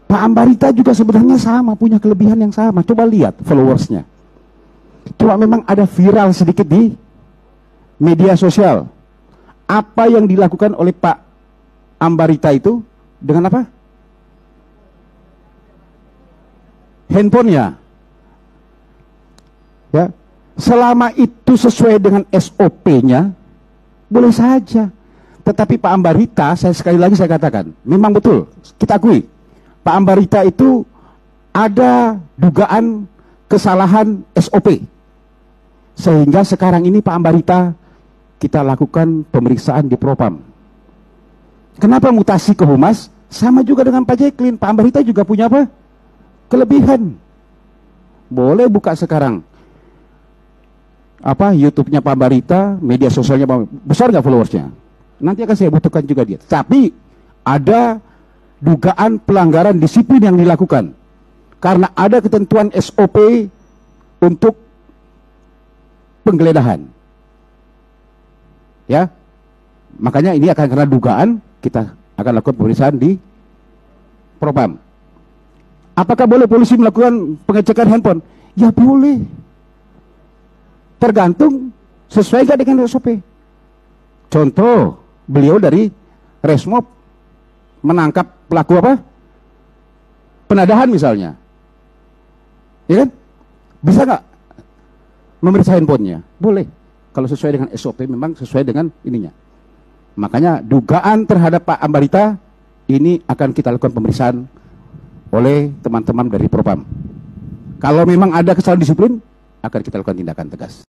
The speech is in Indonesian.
Pak Ambarita juga sebenarnya sama, punya kelebihan yang sama. Coba lihat followersnya. Cuma memang ada viral sedikit di media sosial. Apa yang dilakukan oleh Pak Ambarita itu dengan apa? Handphonenya. Ya, selama itu sesuai dengan SOP-nya, boleh saja. Tetapi Pak Ambarita, sekali lagi saya katakan, memang betul, kita akui, Pak Ambarita itu ada dugaan kesalahan SOP. Sehingga sekarang ini Pak Ambarita kita lakukan pemeriksaan di Propam. Kenapa mutasi ke Humas? Sama juga dengan Pak Jacqueline. Pak Ambarita juga punya apa? Kelebihan. Boleh buka sekarang. Apa YouTube-nya Pak Ambarita, media sosialnya Pak Ambarita. Besar nggak followersnya? Nanti akan saya butuhkan juga dia. Tapi ada dugaan pelanggaran disiplin yang dilakukan. Karena ada ketentuan SOP untuk penggeledahan. Ya, makanya ini akan karena dugaan kita akan lakukan pemeriksaan di Propam. Apakah boleh polisi melakukan pengecekan handphone? Ya boleh. Tergantung sesuai gak dengan SOP. Contoh, beliau dari Resmob menangkap pelaku apa? Penadahan misalnya. Ya kan? Bisa nggak memeriksa handphonenya? Boleh. Kalau sesuai dengan SOP, memang sesuai dengan ininya. Makanya dugaan terhadap Pak Ambarita ini akan kita lakukan pemeriksaan oleh teman-teman dari Propam. Kalau memang ada kesalahan disiplin, akan kita lakukan tindakan tegas.